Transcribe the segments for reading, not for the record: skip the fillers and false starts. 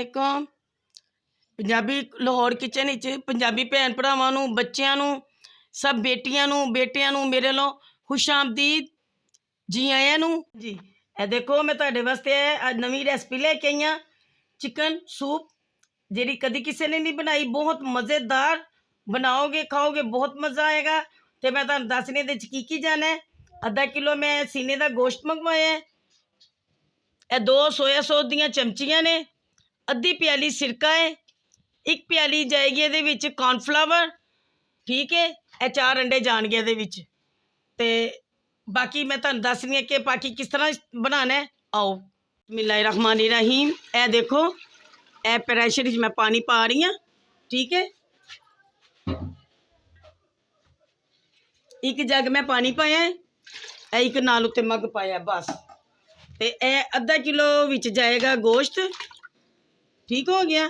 वालेकुम। पंजाबी लाहौर किचन विच पंजाबी भैन भरावां नूं, बच्चियां नूं, सब बेटियां नूं, बेटियां नूं मेरे लो खुश आमदीद, जी आया नूं जी। ए देखो मैं तुहाडे वास्ते अज नवीं रेसिपी लेके आई हां, चिकन सूप, जिहड़ी कदी किसी ने नहीं बनाई। बहुत मज़ेदार, बनाओगे खाओगे बहुत मज़ा आएगा। तो मैं तुहानूं दसनी इहदे च की जाना है। आधा किलो मैं सीने का गोश्त मंगवाया है। ਇਹ 2 सोया सॉस ਦੀਆਂ ਚਮਚੀਆਂ ਨੇ, ਅੱਧੀ ਪਿਆਲੀ ਸਿਰਕਾ ਹੈ, 1 ਪਿਆਲੀ ਜਾਏਗੀ ਇਹਦੇ ਵਿੱਚ ਕੌਰਨਫਲਾਵਰ, ਠੀਕ ਹੈ। ਇਹ 4 ਅੰਡੇ ਜਾਣਗੇ ਇਹਦੇ ਵਿੱਚ। ਤੇ ਬਾਕੀ ਮੈਂ ਤੁਹਾਨੂੰ ਦੱਸਣੀ ਹੈ ਕਿ ਬਾਕੀ ਕਿਸ ਤਰ੍ਹਾਂ ਬਣਾਉਣਾ ਹੈ। ਆਓ ਬਿਸਮਿल्लाहिर्रहमानिर्रहीम। ਇਹ ਦੇਖੋ, ਇਹ ਪ੍ਰੈਸ਼ਰ ਵਿੱਚ ਮੈਂ ਪਾਣੀ ਪਾ ਰਹੀ ਹਾਂ, ठीक है। एक जग मैं पानी पाया, एक नाल उत्ते मग पाया बस। ते यह आधा किलो विच जाएगा गोश्त, ठीक हो गया।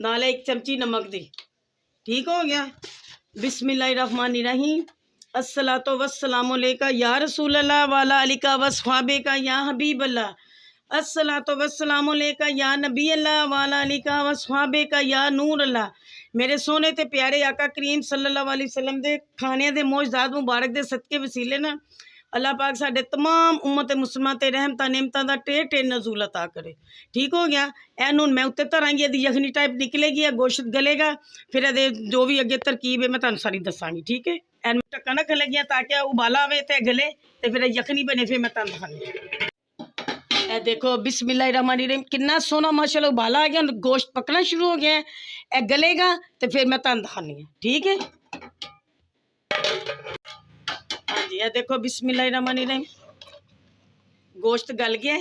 नाले 1 चमची नमक दी, ठीक हो गया। बिस्मिल्लाहिर्रहमानिर्रहीम। अस्सलातु वस्सलामु अलैका या रसूल अल्लाह वाला अलिका वस्हाबे का या हबीब अल्लाह। अस्सलातु वस्सलामु अलैका या नबी अल्लाह वाला अलिका वस्हाबे का या नूर अल्लाह। मेरे सोने ते प्यारे आका करीम सल्लल्लाहु अलैहि वसल्लम दे खाने दे मौजदात मुबारक दे सदके वसीले ना अल्लाह पाक साडे तमाम उम्मत मुसलमान ते रहमतां नेमतां दा टे नजूल अता करे, ठीक हो गया। एनू मैं उत्ते धरांगी, यदि यखनी टाइप निकलेगी, गोश्त गलेगा, फिर ये जो भी अगे तरकीब है मैं तुहानूं सारी दसांगी, ठीक है। एनू ढक्कन रखन लगी ताकि उबाला आवे ते गले ते फिर यखनी बने, फिर मैं तुहानूं दसांगी। ए देखो बिस्मिल्लाहिर्रहमानिर्रहीम, कितना सोना माशाल्लाह उबाला आ गया, गोश्त पकना शुरू हो गया है। ए गलेगा तो फिर मैं तुहानूं दिखानी है, ठीक है। हाँ जी, ए देखो बिस्मिल्लाहिर्रहमानिर्रहीम, गोश्त गल गया,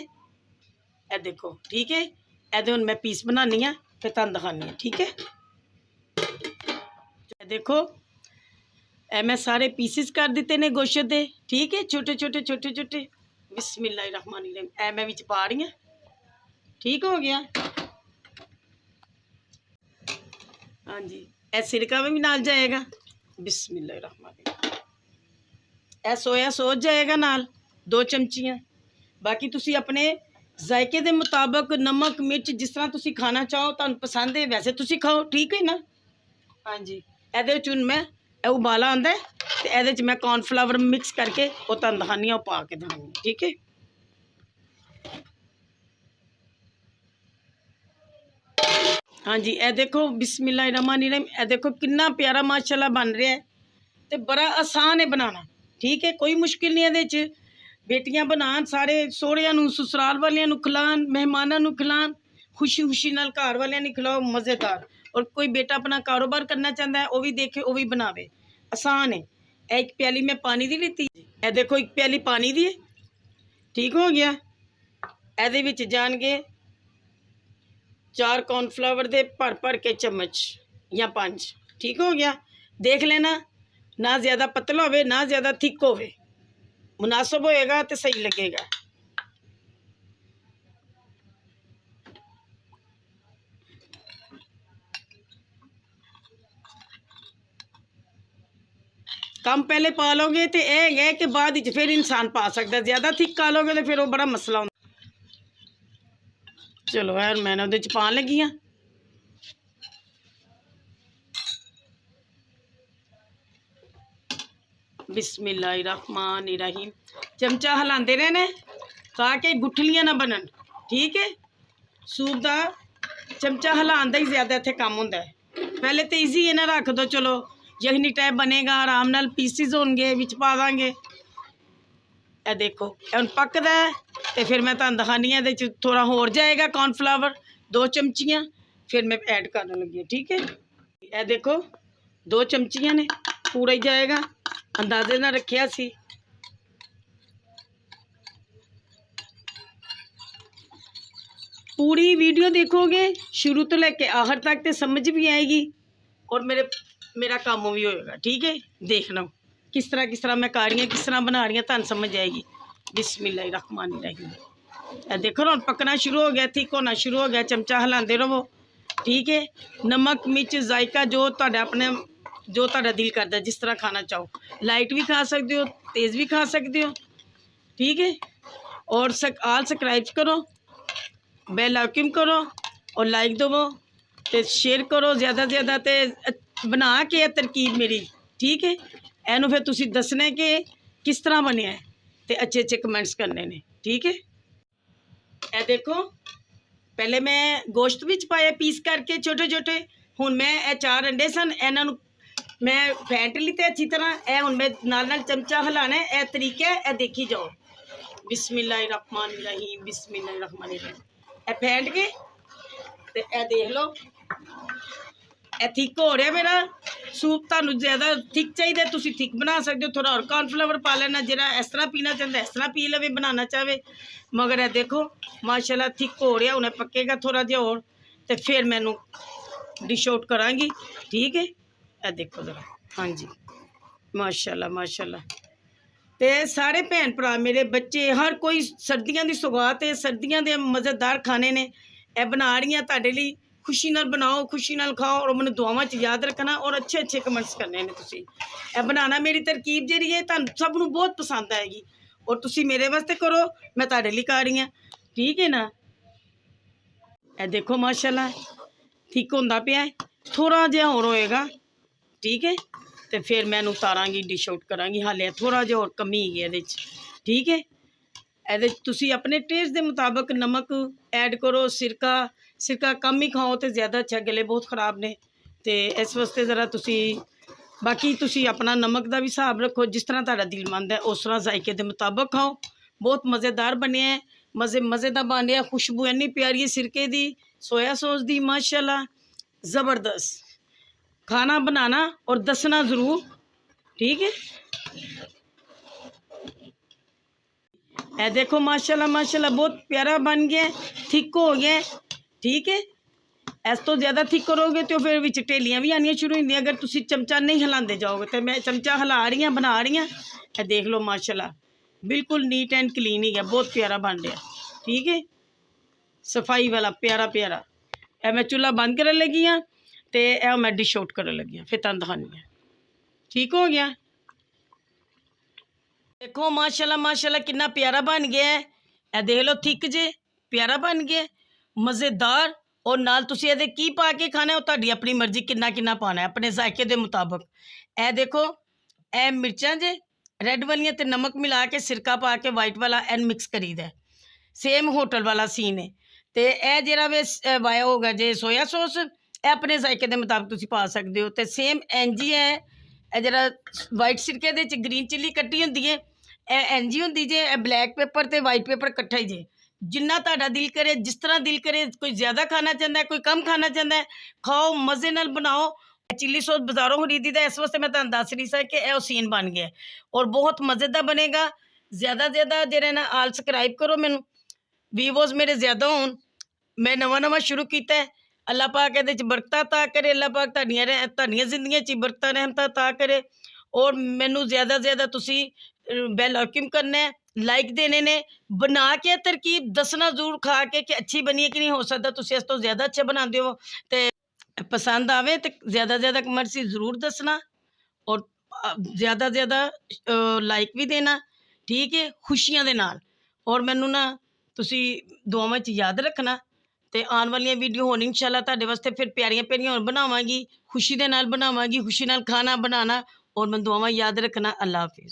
ए देखो, ठीक है। ए हुण मैं पीस बनानी है, फिर तुहानूं दिखानी है, ठीक है। ए देखो, ए मैं सारे पीसिस कर दिते ने गोश्त दे, ठीक है, छोटे छोटे छोटे छोटे। बिस्मिल्लाहिर्रहमानिर्रहीम, ए मैं विच पा रही हूँ, ठीक हो गया। हाँ जी, ए सिरका में भी नाल जाएगा। बिस्मिल्लाहिर्रहमानिर्रहीम, ए सोया सॉस जाएगा नाल 2 चमचियाँ। बाकी तुसी अपने जायके दे मुताबिक नमक मिर्च जिस तरह तुसी खाना चाहो, तुहानूं पसंद है वैसे तुसी खाओ, ठीक है ना। हाँ जी, एहदे विच हुण मैं उबाला आंदा है ते एहदे च मैं कॉर्नफ्लावर मिक्स करके वो तुहानूं दिखानी है, पा के दिखानी, ठीक है। हाँ जी, ए देखो बिस्मिल्लाहिर्रहमानिर्रहीम, ए देखो कितना प्यारा माशाल्लाह बन रहा है। तो बड़ा आसान है बनाना, ठीक है, कोई मुश्किल नहीं है। ये बेटियां बनान, सारे सोहरियां नूं ससुराल वालियां नूं खिलान, मेहमानां नूं खिलान, खुशी खुशी नाल घर वालियां नूं खिलाओ, मज़ेदार। और कोई बेटा अपना कारोबार करना चाहता है, वो भी देखे, वो भी बनावे, आसान है। 1 प्याली मैं पानी दी लीती, ए देखो 1 प्याली पानी दी है, ठीक हो गया। एहदे विच जाणगे 4 कॉर्नफ्लावर दे भर के चम्मच या 5, ठीक हो गया। देख लेना, ना ज़्यादा पतला होवे ना ज़्यादा थिक होवे, मुनासिब होएगा तो सही लगेगा। कम पहले पा लोगे तो यह है कि बाद फिर इंसान पा सकता है, ज़्यादा थिक खा लोगे तो फिर वो बड़ा मसला होता। चलो यार मैंने उहदे च पान लगी हाँ। बिस्मिल्लाहिर्रहमानिर्रहीम, चमचा हिलाते रहना ताकि गुठलियां ना बनन, ठीक है। सूप का चमचा हिलाने का ही ज़्यादा इत्थे काम होंदा है। पहले तो ईजी है ना, रख दो, चलो यखनी टाइप बनेगा, आराम नाल पीसिस होंगे, विच पा देंगे। ए देखो हुण पकदा है तो फिर मैं तुहानूं दिखानी है। इहदे थोड़ा होर जाएगा कॉर्नफ्लावर 2 चमचियाँ, फिर मैं ऐड करने लगी, ठीक है। ए देखो 2 चमचियाँ ने, पूरा ही जाएगा, अंदाजे ना रखिया सी। पूरी वीडियो देखोगे शुरू तो लेके आखिर तक तो समझ भी आएगी और मेरा काम भी होएगा, ठीक है। देखना किस तरह मैं कर रही हूँ, किस तरह बना रही हूँ, तुहानूं समझ आएगी। बिस्मिल्लाहिर्रहमानिर्रहीम, ए देखो ना पकना शुरू हो गया, थिक होना शुरू हो गया, चमचा हिलाते रहो, ठीक है। नमक मिर्च जायका जो तुहाडा अपने जो तुहाडा दिल करदा, जिस तरह खाना चाहो, लाइट भी खा सकते हो, तेज़ भी खा सकते हो, ठीक है। और आल सब्सक्राइब करो, बेल आइकन करो और लाइक दवो ते शेयर करो ज़्यादा ज़्यादा ते बना के तरकीब मेरी, ठीक है। एनू फिर तुसी दसना कि किस तरह बनया है ते अच्छे अच्छे कमेंट्स करने ने, ठीक है। ए देखो पहले मैं गोश्त विच पाया पीस करके छोटे छोटे, हुण मैं ए 4 अंडे सन इन्हां नूं मैं फेंट ली ते अच्छी तरह। ए हुण मैं नाल चमचा हिलाना है, ए तरीका है, ए देखी जाओ। बिस्मिल्लाहिर्रहमानिर्रहीम, बिस्मिल्लाहिर्रहमानिर्रहीम। ए फेंट के ते ए देख लो ए थिक हो रहा मेरा सूप। तुहानू ज़्यादा थिक चाहिए तुसी थिक बना सकते हो, थोड़ा और कॉर्नफ्लावर पा लेना, जरा इस तरह पीना चाहता इस तरह पी लवे, बनाना चाहे। मगर ए देखो माशाल्लाह थिक हो रहा, उन्हें पकेगा थोड़ा जिहा और तो फिर मैनू डिश आउट करांगी, ठीक है। ए देखो ज़रा, हाँ जी माशाल्लाह माशाल्लाह। ते सारे भैन भरा मेरे बच्चे हर कोई सर्दियों की सौगात है, सर्दियों के मज़ेदार खाने ने ए बना रही हैं तुहाडे लई। खुशी नाल बनाओ, खुशी नाल खाओ और मैंने दुआवां च याद रखना और अच्छे अच्छे कमेंट्स करने ने तुसी। ए बनाना मेरी तरकीब जी है तुहानू सब नू बहुत पसंद आएगी और तुसी मेरे वास्ते करो, मैं तुहाडे लई कर रही हाँ, ठीक है ना। ए देखो माशाल्लाह ठीक होंदा पिया है, थोड़ा जिहा होर होएगा, ठीक है। तो फिर मैं उतारांगी, डिश आउट करांगी। हाले थोड़ा जिहा होर कमी है इहदे च, ठीक है। ਇਹਦੇ ਤੁਸੀਂ अपने टेस्ट के मुताबिक नमक ऐड करो, सिरका कम ही खाओ तो ज़्यादा अच्छा, गले बहुत ख़राब ने तो इस वास्ते ज़रा तुसी बाकी तुसी अपना नमक का भी हिसाब रखो, जिस तरह तुहाडा दिल मंद है उस तरह जायके के मुताबिक खाओ। बहुत मज़ेदार बने है, मज़े का बन रहा, खुशबू इन्नी प्यारी है सिरके की, सोया सॉस की, माशाल्लाह ज़बरदस्त। खाना बनाना और दसना ज़रूर, ठीक है। ए देखो माशाल्लाह माशाल्लाह बहुत प्यारा बन गया, थिक हो गया, ठीक है। इस तो ज़्यादा थिक करोगे तो फिर विच ढेलियाँ भी आनियाँ शुरू होंदियां अगर तुसी चमचा नहीं हिलाते जाओगे। तो मैं चमचा हिला रही हाँ, बना रही हाँ। ए देख लो माशाल्लाह बिल्कुल नीट एंड क्लीन ही है, बहुत प्यारा बन रहा, ठीक है। सफाई वाला प्यारा प्यारा। ए मैं चूल्हा बंद कर लगी हाँ तो ए मैं डिश आउट कर लगी हाँ, फिर तुहानू दिखानी है। ठीक हो गया, देखो माशाल्लाह माशाल्लाह कितना प्यारा बन गया है। ए देख लो थिक जे प्यारा बन गया, मज़ेदार। और नाल तुसी इहदे की पा के खाना है, तुहाडी अपनी मर्जी कितना कितना पाना है अपने जायके के मुताबिक। ए देखो ए मिर्चां जे रेड वालियां ते नमक मिला के सिरका पा के वाइट वाला एन मिक्स करीदा, सेम होटल वाला सीन है। तो यह जरा वे वाया होगा जे सोया सॉस, ए अपने जायके के मुताबिक तुसी पा सकते हो। तो सेम इंज ही है, जरा वाइट सिरके दे च ग्रीन चिली कट्टी होंदी है, इंज ही होंदी जे। ब्लैक पेपर ते वाइट पेपर कट्ठा ही जे, जिन्ना तुहाडा दिल करे, जिस तरह दिल करे, कोई ज़्यादा खाना चाहता है, कोई कम खाना चाहता है, खाओ मज़े नाल बनाओ। चिली सॉस बाज़ारों खरीदी था, इस वास्ते मैं तुहानू दस रही सा कि यह सीन बन गया और बहुत मज़ेदार बनेगा। ज़्यादा ज़्यादा ना आल सब्सक्राइब करो, मैनू व्यूवर्स मेरे ज़्यादा होन, मैं नवा शुरू किया है। अल्लाह पाक ये बरकत ता करे, अल्लाह पाक तुहाडियां जिंदगियां च बरकत रहमत ता करे। और मैनू ज़्यादा तुसी बेल आइकन करना है, लाइक देने ने, बना के तरकीब दसना जरूर खा के कि अच्छी बनी है कि नहीं। हो सकता तुसी इस तो ज़्यादा अच्छे बनाते हो तो पसंद आवे तो ज़्यादा कमेंट्स ज़रूर दसना और ज़्यादा लाइक भी देना, ठीक है, खुशियां दे नाल। और मैनू ना तुसी दुआवां च याद रखना तो आने वाली वीडियो होनी इंशाल्लाह तुहाडे वास्ते फिर प्यारियां प्यारियां होर बनावांगी, खुशी दे नाल बनावांगी, खुशी नाल खाना बनाना। और मैं दुआवां याद रखना। अल्लाह हाफिज़।